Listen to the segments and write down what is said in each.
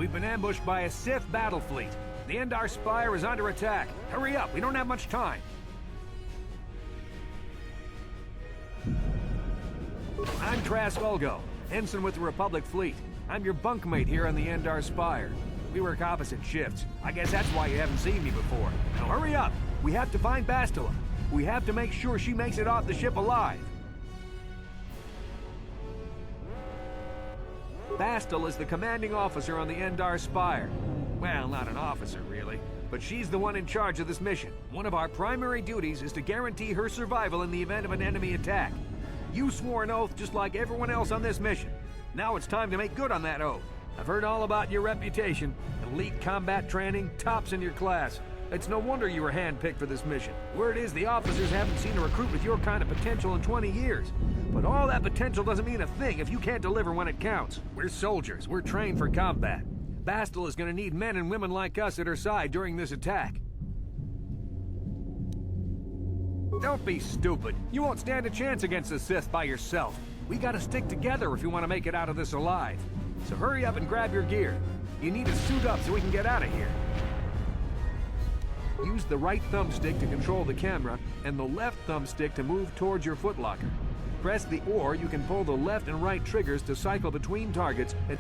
We've been ambushed by a Sith battle fleet. The Endar Spire is under attack. Hurry up, we don't have much time. I'm Trask Ulgo, ensign with the Republic fleet. I'm your bunkmate here on the Endar Spire. We work opposite shifts. I guess that's why you haven't seen me before. Now hurry up! We have to find Bastila. We have to make sure she makes it off the ship alive. Bastila is the commanding officer on the Endar Spire. Well, not an officer, really. But she's the one in charge of this mission. One of our primary duties is to guarantee her survival in the event of an enemy attack. You swore an oath just like everyone else on this mission. Now it's time to make good on that oath. I've heard all about your reputation. Elite combat training, tops in your class. It's no wonder you were handpicked for this mission. Word is the officers haven't seen a recruit with your kind of potential in 20 years. But all that potential doesn't mean a thing if you can't deliver when it counts. We're soldiers. We're trained for combat. Bastila is going to need men and women like us at her side during this attack. Don't be stupid. You won't stand a chance against the Sith by yourself. We gotta stick together if we want to make it out of this alive. So hurry up and grab your gear. You need to suit up so we can get out of here. Use the right thumbstick to control the camera and the left thumbstick to move towards your footlocker. Press the or you can pull the left and right triggers to cycle between targets and...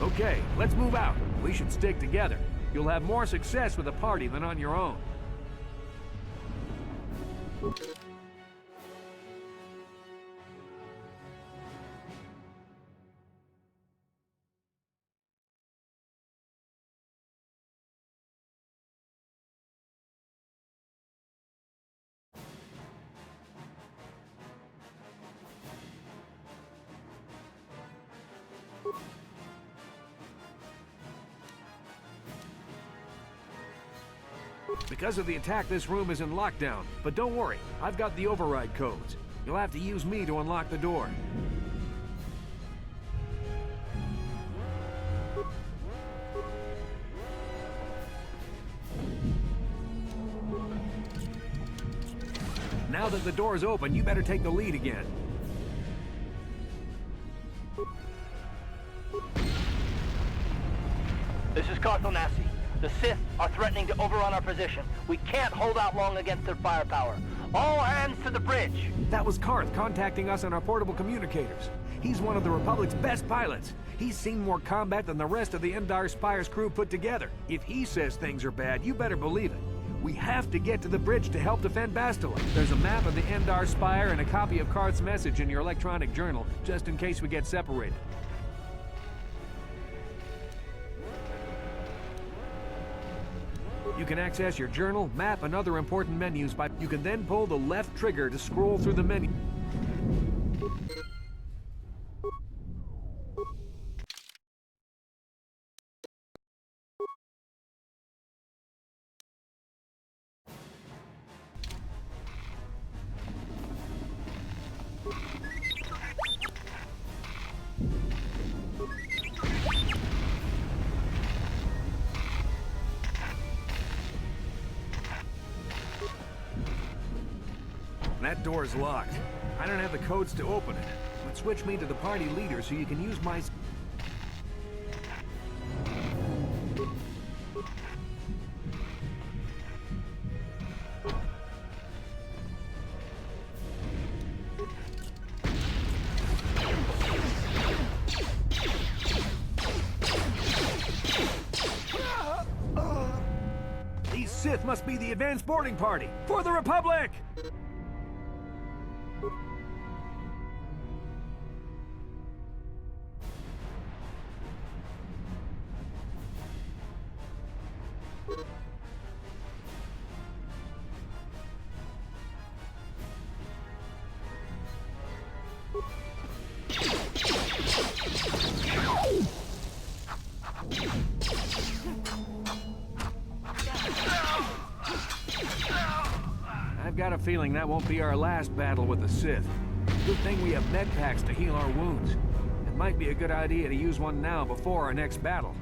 Okay, let's move out. We should stick together. You'll have more success with a party than on your own. Because of the attack, this room is in lockdown. But don't worry, I've got the override codes. You'll have to use me to unlock the door. Now that the door's open, you better take the lead again. This is Carthel Nassi. The Sith are threatening to overrun our position. We can't hold out long against their firepower. All hands to the bridge! That was Karth contacting us on our portable communicators. He's one of the Republic's best pilots. He's seen more combat than the rest of the Endar Spire's crew put together. If he says things are bad, you better believe it. We have to get to the bridge to help defend Bastila. There's a map of the Endar Spire and a copy of Karth's message in your electronic journal, just in case we get separated. You can access your journal, map, and other important menus by... You can then pull the left trigger to scroll through the menu. That door's locked. I don't have the codes to open it. But switch me to the party leader so you can use my... These Sith must be the advanced boarding party for the Republic! I've got a feeling that won't be our last battle with the Sith. Good thing we have med packs to heal our wounds. It might be a good idea to use one now before our next battle.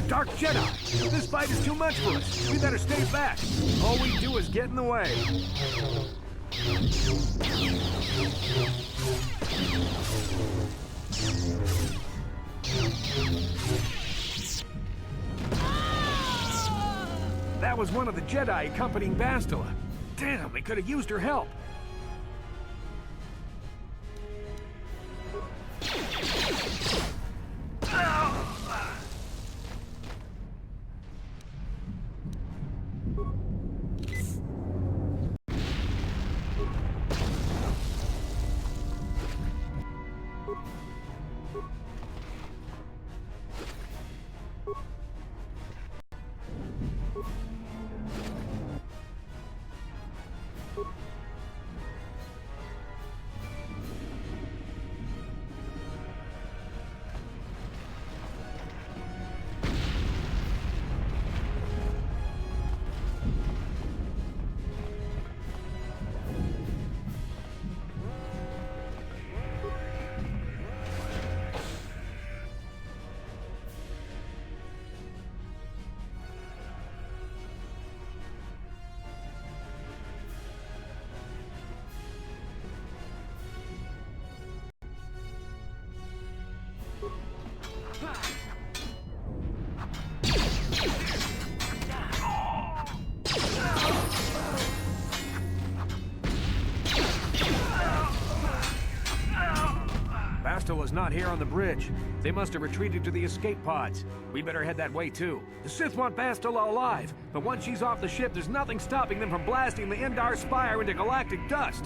Dark Jedi! This fight is too much for us. We better stay back. All we do is get in the way. That was one of the Jedi accompanying Bastila. Damn, we could have used her help. Bastila's not here on the bridge. They must have retreated to the escape pods. We better head that way too. The Sith want Bastila alive, but once she's off the ship, there's nothing stopping them from blasting the Endar Spire into galactic dust.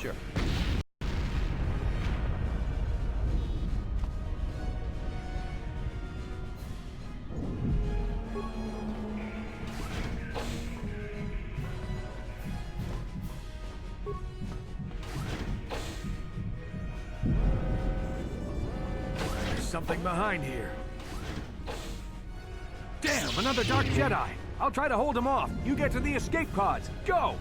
Sure. There's something behind here. Damn, another Dark Jedi! I'll try to hold him off. You get to the escape pods. Go!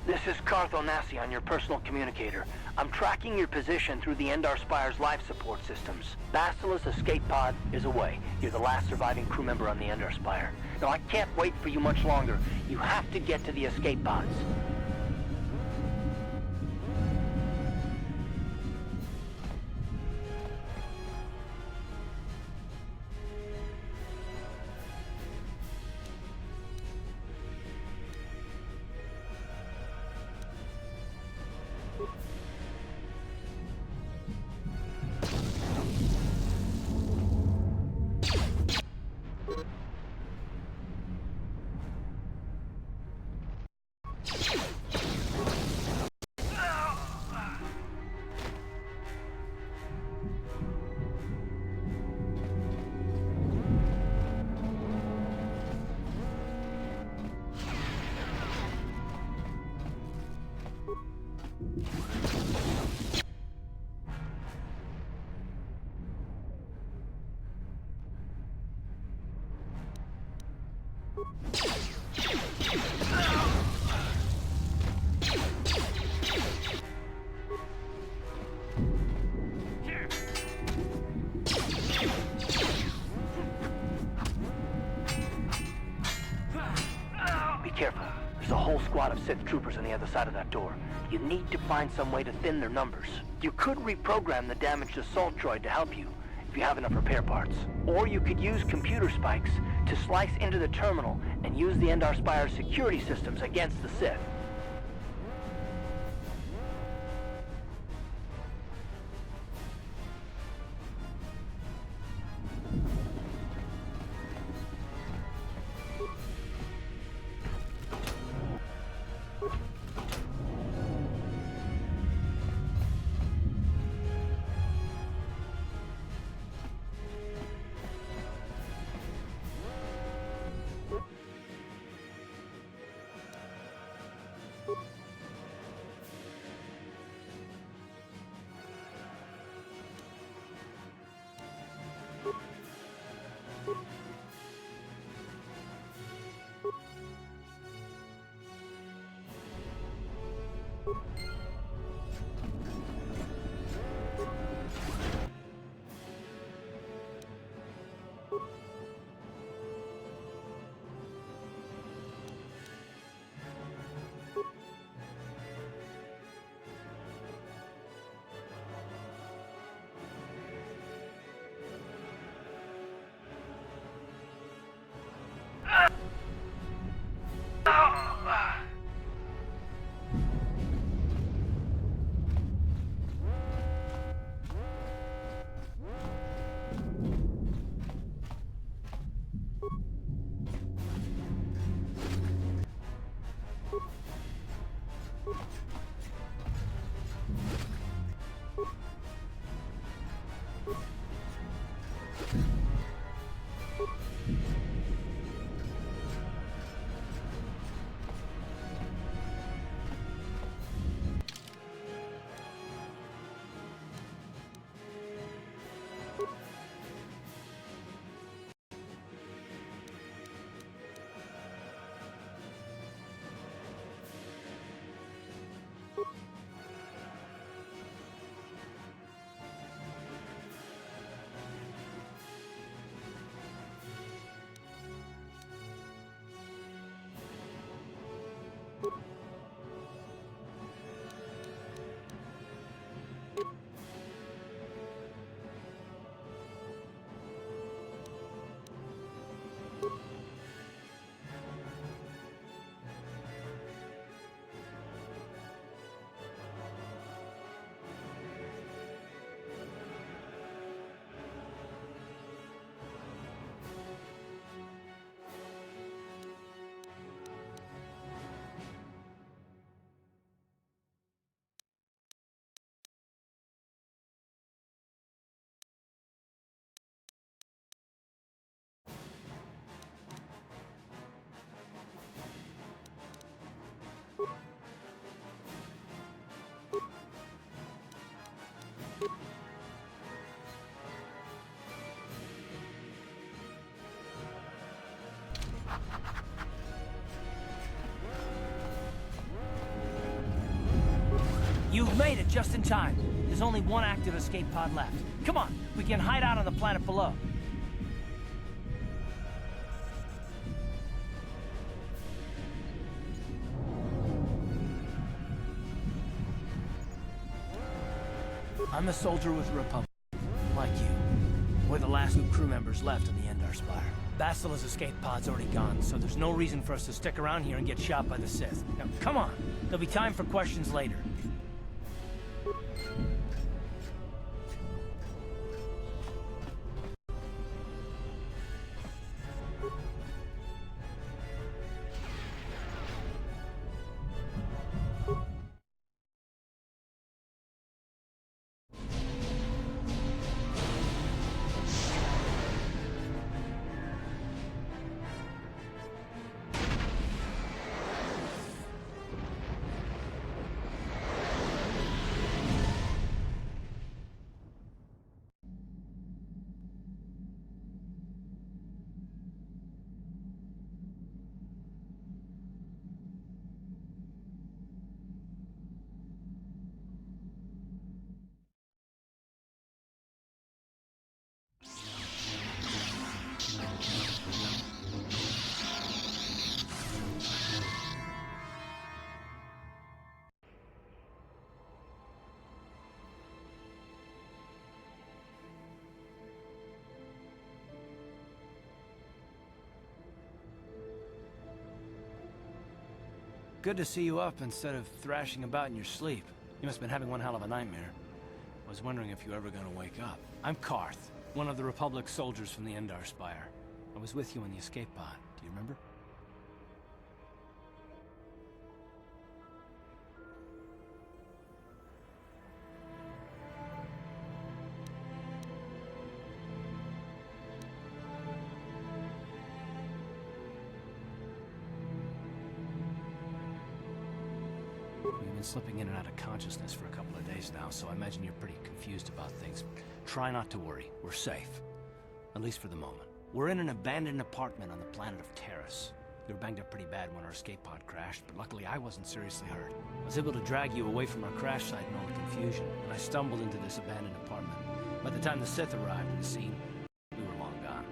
This is Cartho Nassi on your personal communicator. I'm tracking your position through the Endar Spire's life support systems. Basila's escape pod is away. You're the last surviving crew member on the Endar Spire. Now, I can't wait for you much longer. You have to get to the escape pods. Be careful. There's a whole squad of Sith troopers on the other side of that door. You need to find some way to thin their numbers. You could reprogram the damaged assault droid to help you, if you have enough repair parts. Or you could use computer spikes to slice into the terminal and use the Endar Spire's security systems against the Sith. You've made it just in time. There's only one active escape pod left. Come on, we can hide out on the planet below. I'm a soldier with the Republic, like you. We're the last two crew members left on the Endar Spire. Bastila's escape pod's already gone, so there's no reason for us to stick around here and get shot by the Sith. Now, come on. There'll be time for questions later. Good to see you up instead of thrashing about in your sleep. You must have been having one hell of a nightmare. I was wondering if you were ever gonna wake up. I'm Karth, one of the Republic soldiers from the Endar Spire. I was with you in the escape pod. Do you remember? You've been slipping in and out of consciousness for a couple of days now, so I imagine you're pretty confused about things. Try not to worry. We're safe. At least for the moment. We're in an abandoned apartment on the planet of Terrace. We were banged up pretty bad when our escape pod crashed, but luckily I wasn't seriously hurt. I was able to drag you away from our crash site in all the confusion, and I stumbled into this abandoned apartment. By the time the Sith arrived at the scene, we were long gone.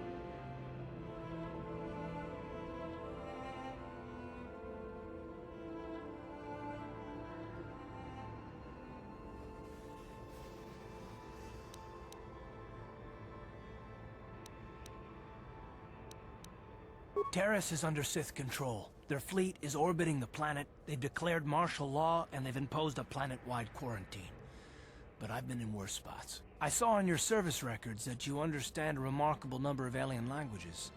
Terrace is under Sith control. Their fleet is orbiting the planet, they've declared martial law, and they've imposed a planet-wide quarantine. But I've been in worse spots. I saw on your service records that you understand a remarkable number of alien languages.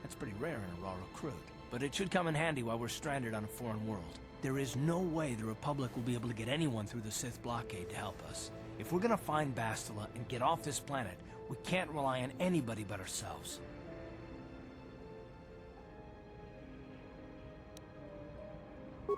That's pretty rare in a raw recruit. But it should come in handy while we're stranded on a foreign world. There is no way the Republic will be able to get anyone through the Sith blockade to help us. If we're gonna find Bastila and get off this planet, we can't rely on anybody but ourselves.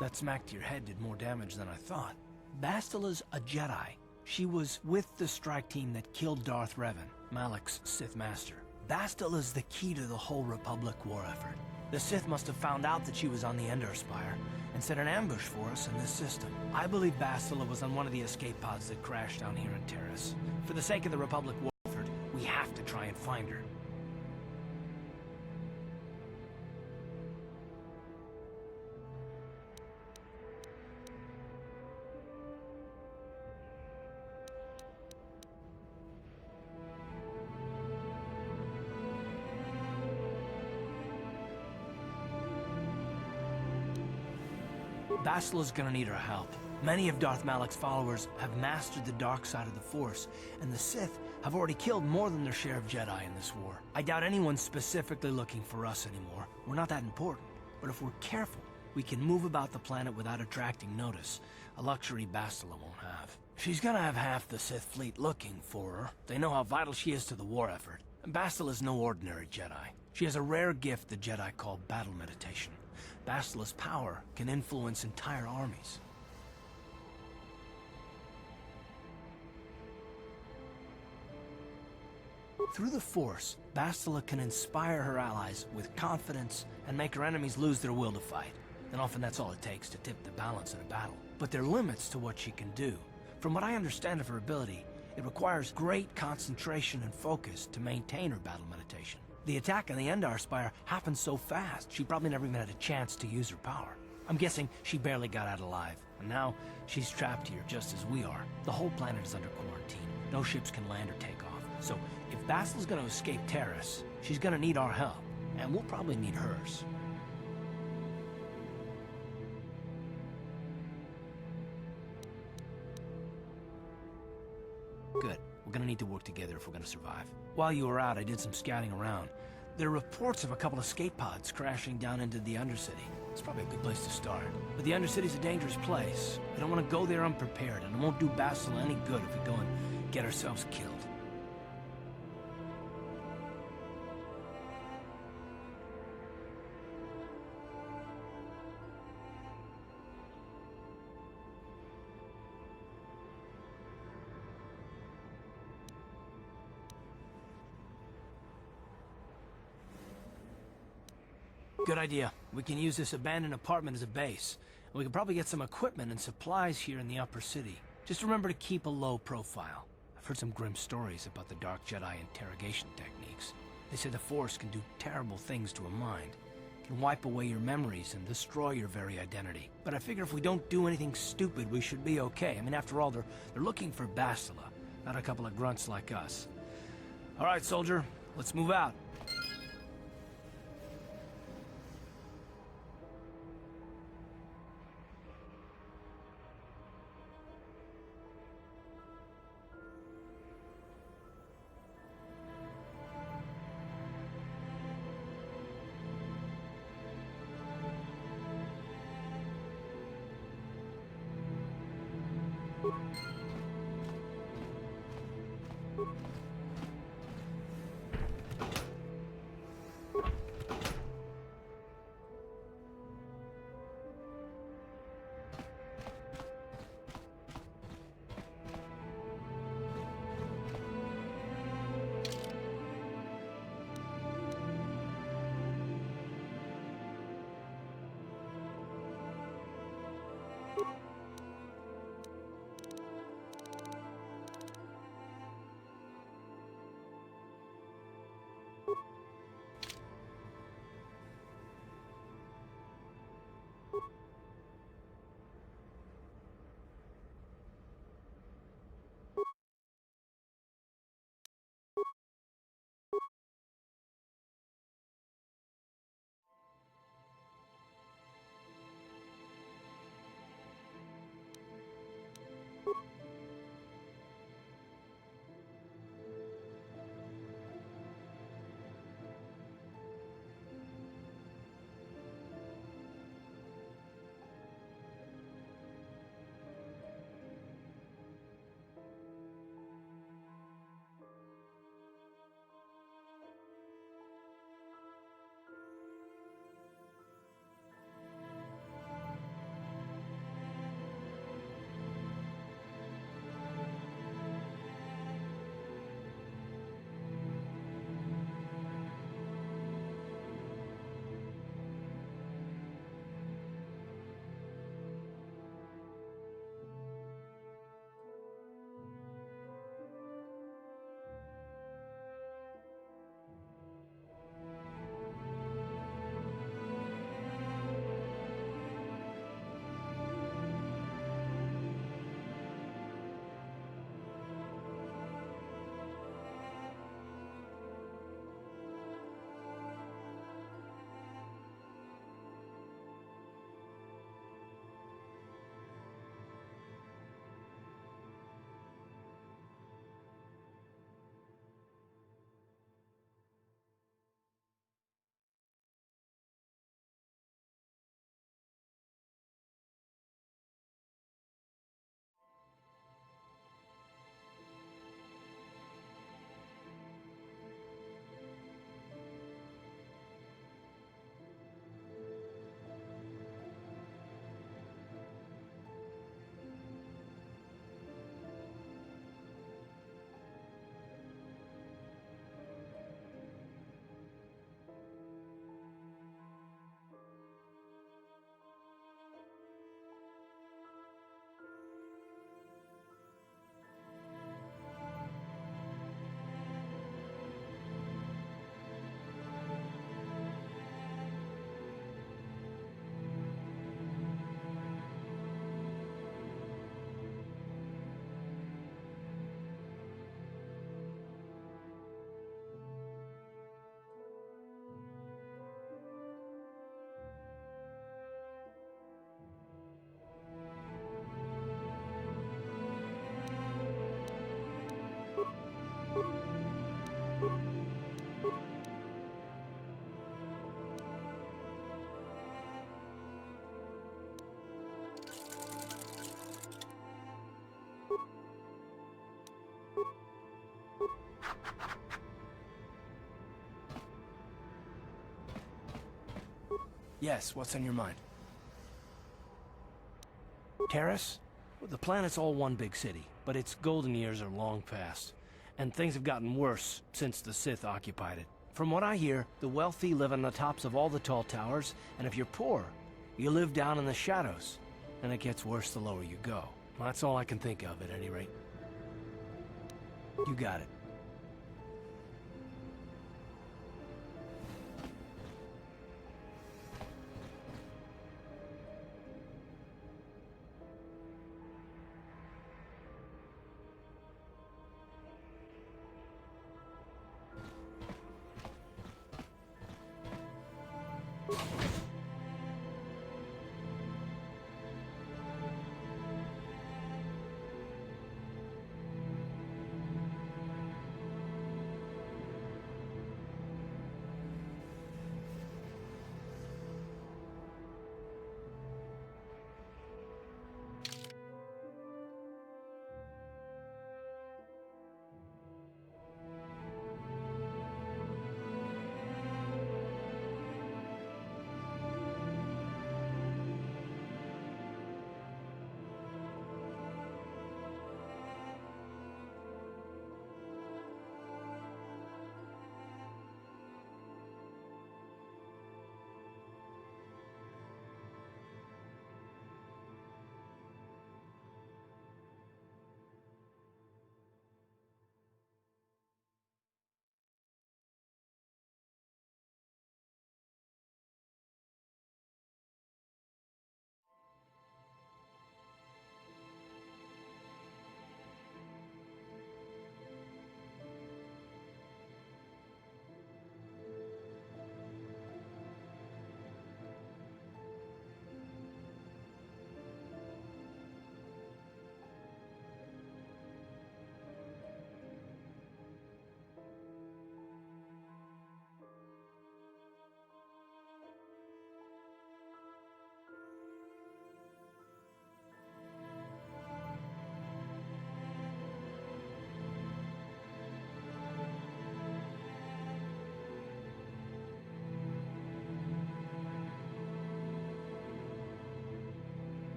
That smack to your head did more damage than I thought. Bastila's a Jedi. She was with the strike team that killed Darth Revan, Malak's Sith Master. Bastila's the key to the whole Republic war effort. The Sith must have found out that she was on the Endar Spire and set an ambush for us in this system. I believe Bastila was on one of the escape pods that crashed down here in Terrace. For the sake of the Republic war effort, we have to try and find her. Basila's gonna need our help. Many of Darth Malak's followers have mastered the dark side of the Force, and the Sith have already killed more than their share of Jedi in this war. I doubt anyone's specifically looking for us anymore. We're not that important. But if we're careful, we can move about the planet without attracting notice, a luxury Bastila won't have. She's gonna have half the Sith fleet looking for her. They know how vital she is to the war effort. And Bastila's no ordinary Jedi. She has a rare gift the Jedi call battle meditation. Bastila's power can influence entire armies. Through the Force, Bastila can inspire her allies with confidence and make her enemies lose their will to fight. And often that's all it takes to tip the balance in a battle. But there are limits to what she can do. From what I understand of her ability, it requires great concentration and focus to maintain her battle meditation. The attack on the Endar Spire happened so fast, she probably never even had a chance to use her power. I'm guessing she barely got out alive, and now she's trapped here just as we are. The whole planet is under quarantine. No ships can land or take off. So if Bastila's gonna escape Terrace, she's gonna need our help, and we'll probably need hers. Good. We're gonna need to work together if we're gonna survive. While you were out, I did some scouting around. There are reports of a couple of escape pods crashing down into the Undercity. It's probably a good place to start. But the Undercity's a dangerous place. I don't want to go there unprepared, and it won't do Bastila any good if we go and get ourselves killed. Good idea. We can use this abandoned apartment as a base. And we can probably get some equipment and supplies here in the upper city. Just remember to keep a low profile. I've heard some grim stories about the Dark Jedi interrogation techniques. They say the Force can do terrible things to a mind. It can wipe away your memories and destroy your very identity. But I figure if we don't do anything stupid, we should be okay. I mean, after all, they're looking for Bastila, not a couple of grunts like us. All right, soldier, let's move out. Yes, what's on your mind? Terrace? Well, the planet's all one big city, but its golden years are long past. And things have gotten worse since the Sith occupied it. From what I hear, the wealthy live on the tops of all the tall towers, and if you're poor, you live down in the shadows. And it gets worse the lower you go. That's all I can think of, at any rate. You got it.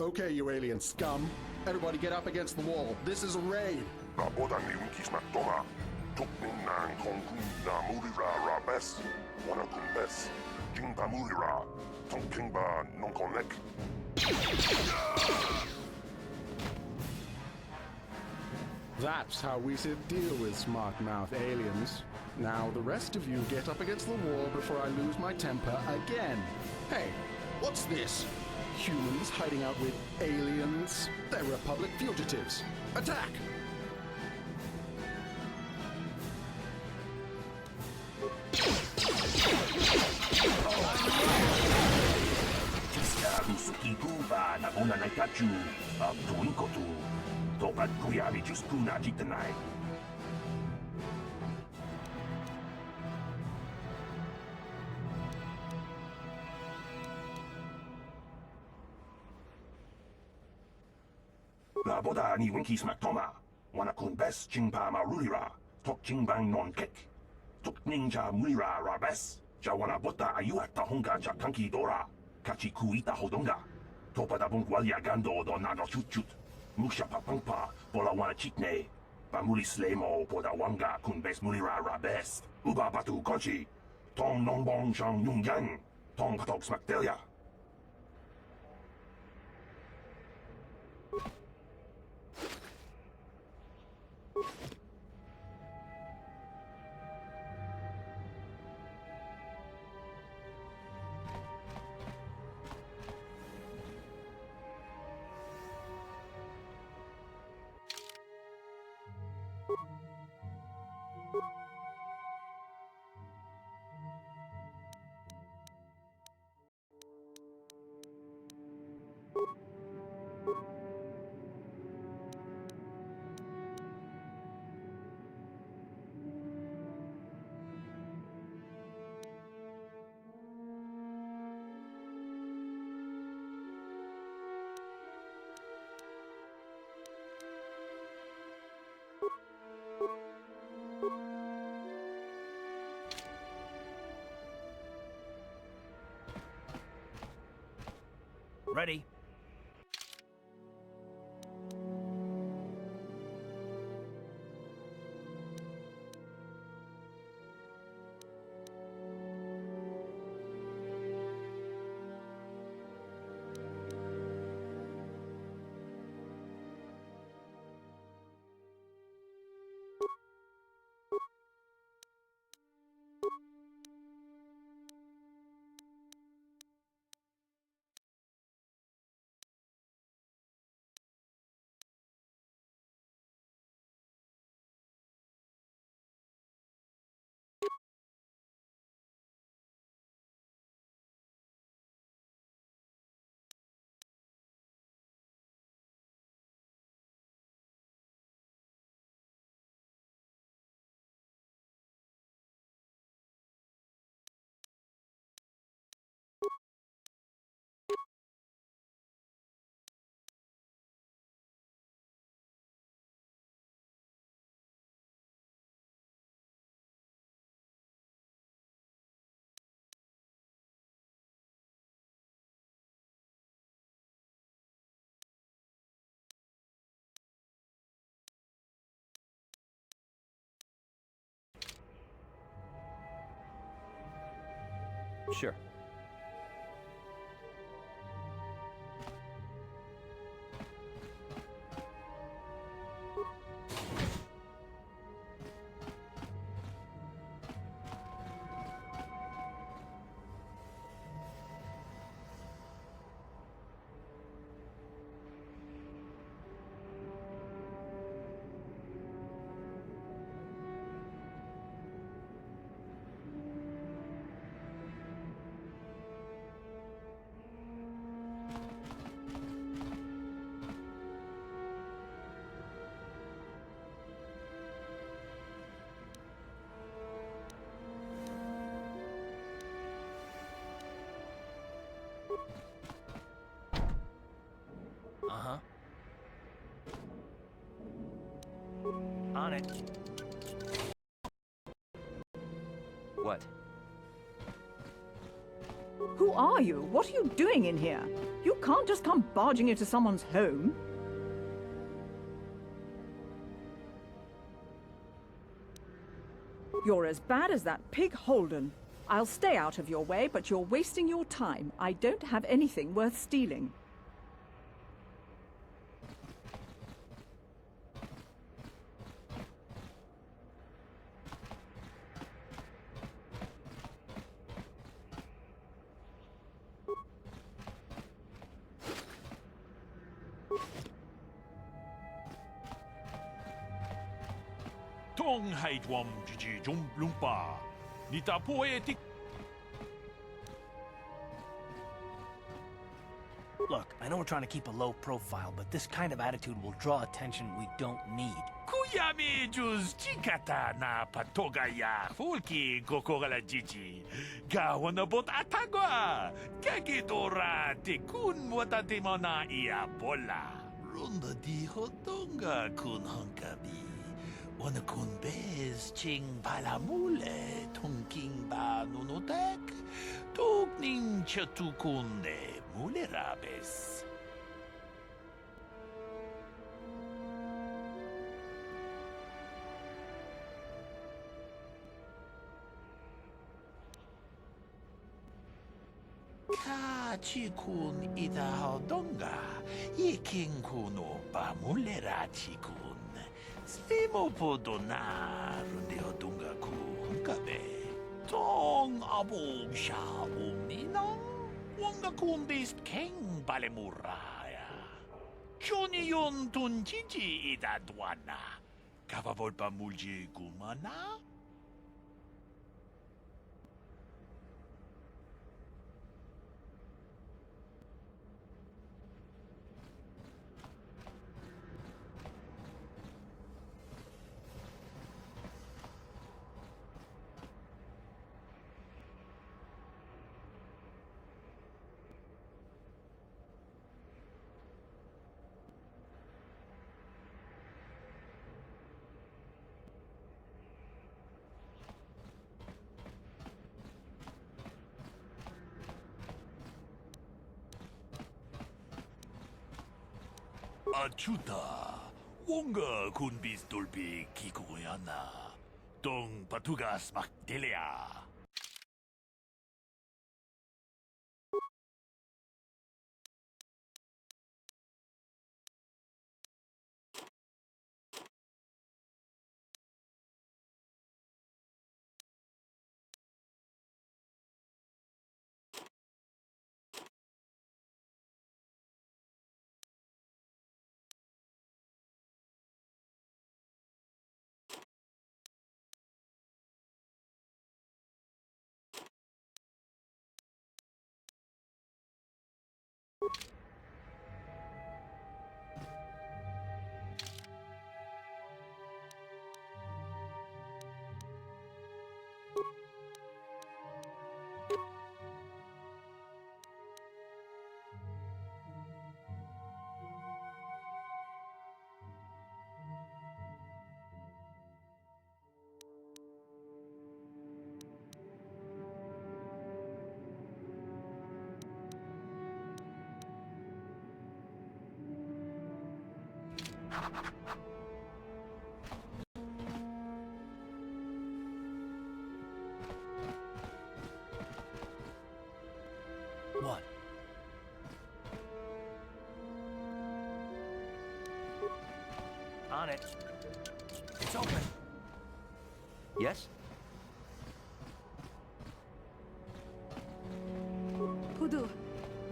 Okay, you alien scum. Everybody get up against the wall. This is a raid. 나보다 니 kismatoma. Tukninang kongkuna murira rabes. Wana kumbes. Jingba murira. Tongkingba nonkonek. That's how we should deal with smart-mouth aliens. Now the rest of you get up against the wall before I lose my temper again. Hey, what's this? Humans hiding out with aliens? They're Republic fugitives. Attack! Rusuki kuba na ona na kachu. Tuinko tu. Topat kuyami jusku na jitanai. Naboda ni winki smaktoma. Wana kun bes jingpa marulira. Tok jingbang non kek. Tok ninja mulira rabes. Jawana bota ayuata honga jakanki dora. Kachi kuita hodonga. Topa da bungwalia gando do nano chut. Musha papangpa pola wana chitne. Pamuli slemo poda wanga kun bes mulira rabes. Uba batu konchi. Tong nongbong shang yung yang. Tong patok smaktelia. Ready? Sure. Uh-huh. On it. What? Who are you? What are you doing in here? You can't just come barging into someone's home. You're as bad as that pig Holden. I'll stay out of your way, but you're wasting your time. I don't have anything worth stealing. Tong hai tuam jiji jum lumpa. Nita poetic. Look, I know we're trying to keep a low profile, but this kind of attitude will draw attention we don't need. Kuyami jus chikata na patogaya fulki kokogala jiji. Gawana bot atagwa. Kakidora tikun watate mona ia bola. Runda di hotonga kun hankabi. Wana kun bez ching balamule tongking ba nunotek. Tugning chatukunde mulerabes. Kachikun idahaldonga, iking kuno ba mulera chikun. Slimo podona rundeodunga kunkabe. Tong abog siya umninang. Wanga kun bist keng balemuraya. Johnny yon tunjiji idadwana. Kavavol pa mulji kumana? Achuta, wonga kun bis dolpi kikoyana. Tong patugas makdelea. What? On it. It's open. Yes? Pudu,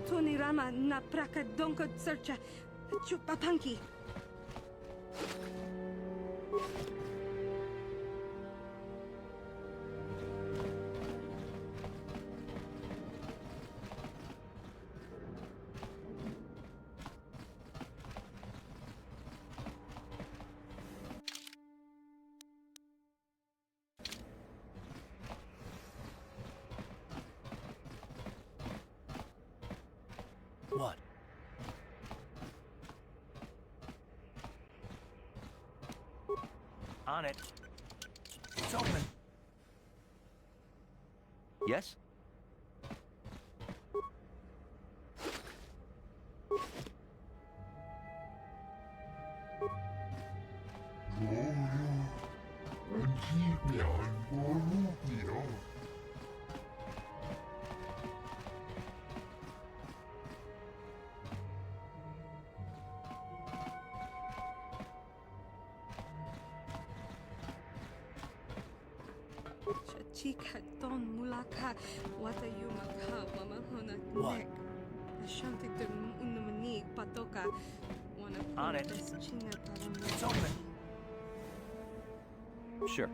Tony Rama na praka donko searcha chupapanki. What? On it. It's open. Yes? Chika ton mulaka wata yumaka mamahona What? nek. Ashanti der unumani patoka. On it. It's open. Sure.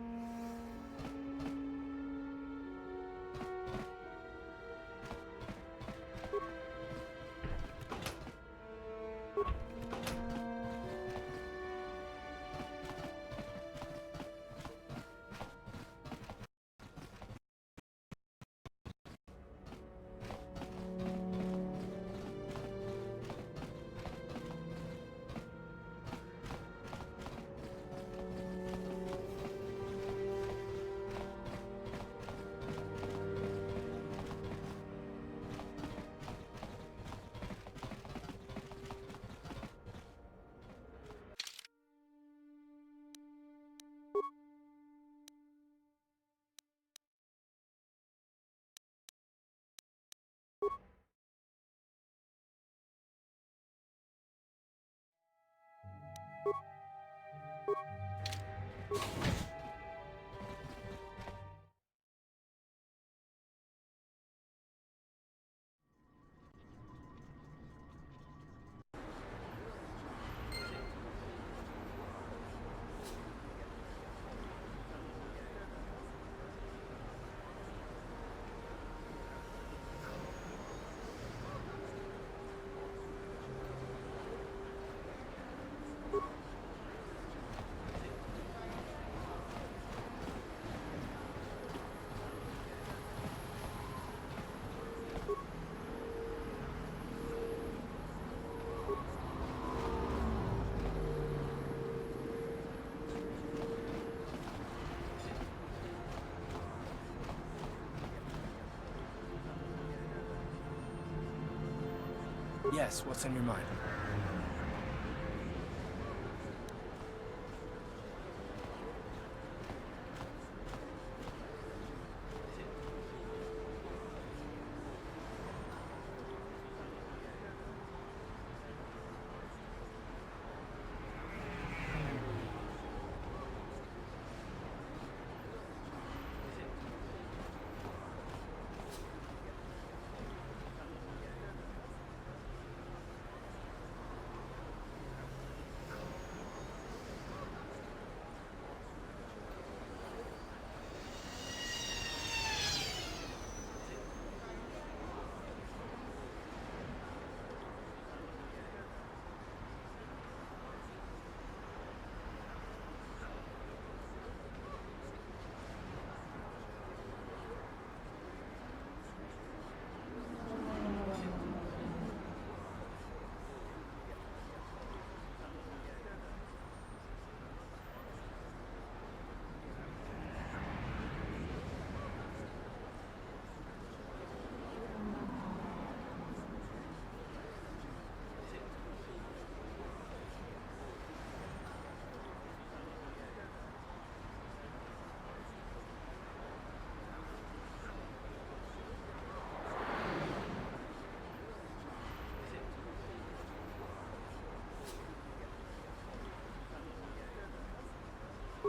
Yes, what's on your mind?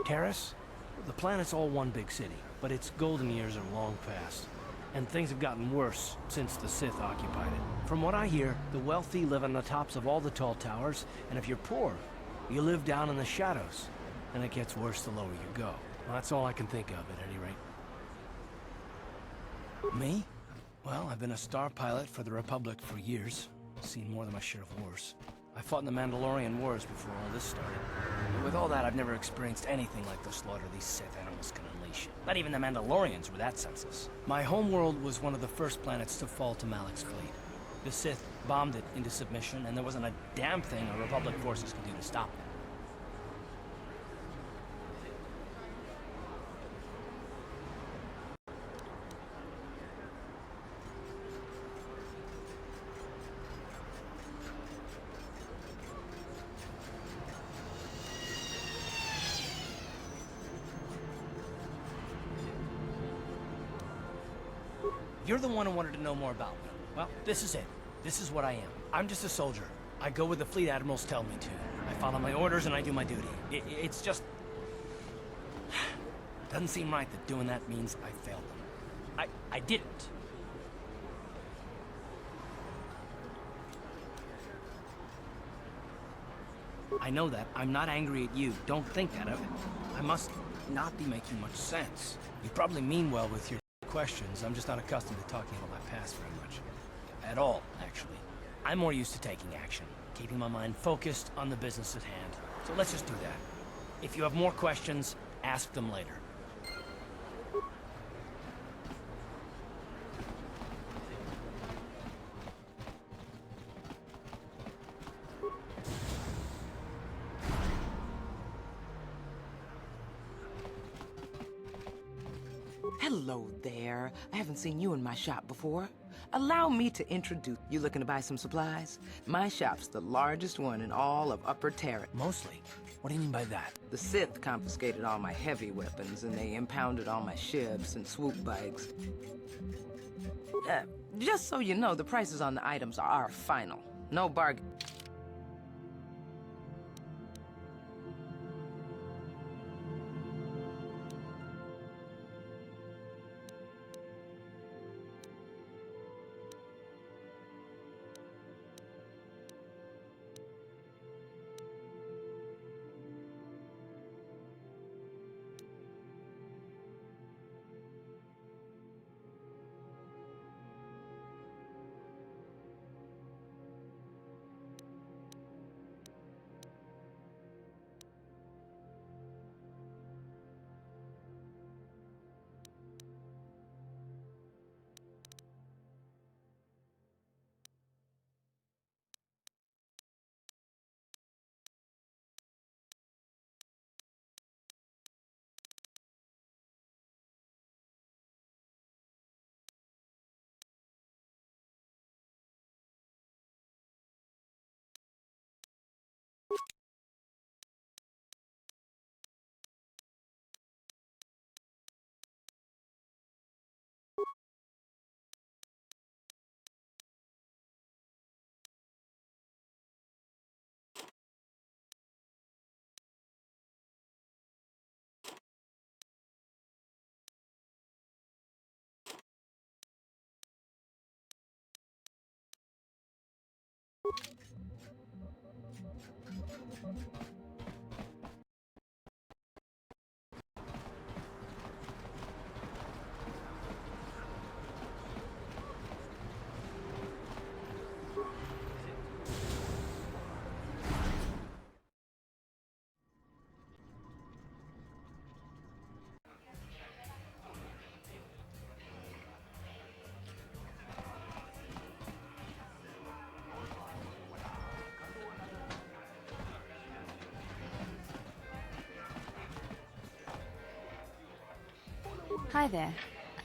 Terrace? The planet's all one big city, but its golden years are long past. And things have gotten worse since the Sith occupied it. From what I hear, the wealthy live on the tops of all the tall towers, and if you're poor, you live down in the shadows. And it gets worse the lower you go. Well, that's all I can think of, at any rate. Me? Well, I've been a star pilot for the Republic for years. Seen more than my share of wars. I fought in the Mandalorian Wars before all this started. But with all that, I've never experienced anything like the slaughter these Sith animals can unleash. Not even the Mandalorians were that senseless. My homeworld was one of the first planets to fall to Malak's fleet. The Sith bombed it into submission, and there wasn't a damn thing our Republic forces could do to stop them. You're the one who wanted to know more about me. Well, this is it. This is what I am. I'm just a soldier. I go where the fleet admirals tell me to. I follow my orders and I do my duty. It's just... Doesn't seem right that doing that means I failed them. I didn't. I know that. I'm not angry at you. Don't think that of it. I must not be making much sense. You probably mean well with your questions. I'm just not accustomed to talking about my past very much. At all, actually. I'm more used to taking action, keeping my mind focused on the business at hand. So let's just do that. If you have more questions, ask them later. Hello there. I haven't seen you in my shop before. Allow me to introduce you. Looking to buy some supplies? My shop's the largest one in all of Upper Terra. Mostly? What do you mean by that? The Sith confiscated all my heavy weapons, and they impounded all my ships and swoop bikes. Just so you know, the prices on the items are final. No bargain. Hi there.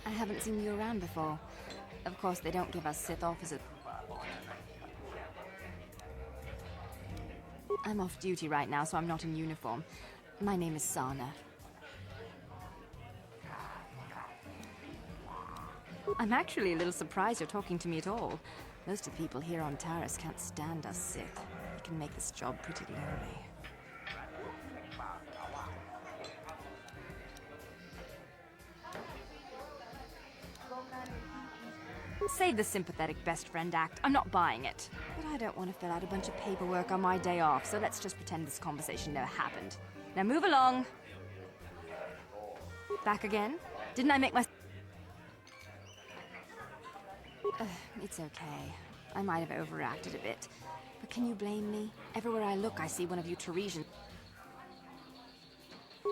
I haven't seen you around before. Of course, they don't give us Sith officers. I'm off duty right now, so I'm not in uniform. My name is Sana. I'm actually a little surprised you're talking to me at all. Most of the people here on Taris can't stand us Sith. It can make this job pretty lonely. Save the sympathetic best friend act. I'm not buying it. But I don't want to fill out a bunch of paperwork on my day off, so let's just pretend this conversation never happened. Now move along. Back again? Didn't I make my... It's okay. I might have overreacted a bit. But can you blame me? Everywhere I look, I see one of you Teresians.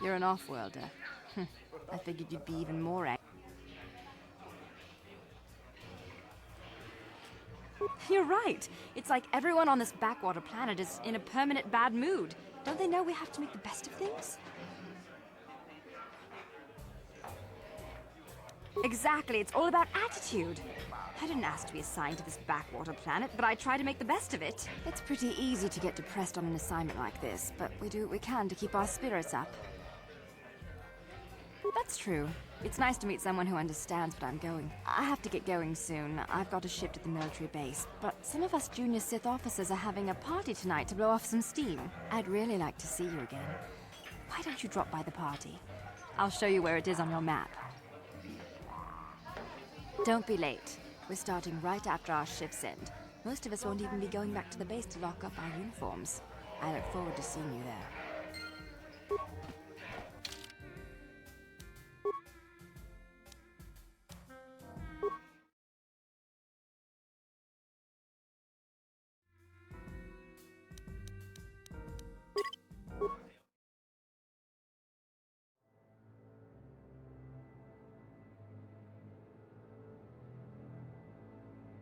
You're an off-worlder. I figured you'd be even more angry. You're right. It's like everyone on this backwater planet is in a permanent bad mood. Don't they know we have to make the best of things? Exactly. It's all about attitude. I didn't ask to be assigned to this backwater planet, but I try to make the best of it. It's pretty easy to get depressed on an assignment like this, but we do what we can to keep our spirits up. That's true. It's nice to meet someone who understands what I'm going. I have to get going soon. I've got a shift at the military base. But some of us junior Sith officers are having a party tonight to blow off some steam. I'd really like to see you again. Why don't you drop by the party? I'll show you where it is on your map. Don't be late. We're starting right after our shifts end. Most of us won't even be going back to the base to lock up our uniforms. I look forward to seeing you there.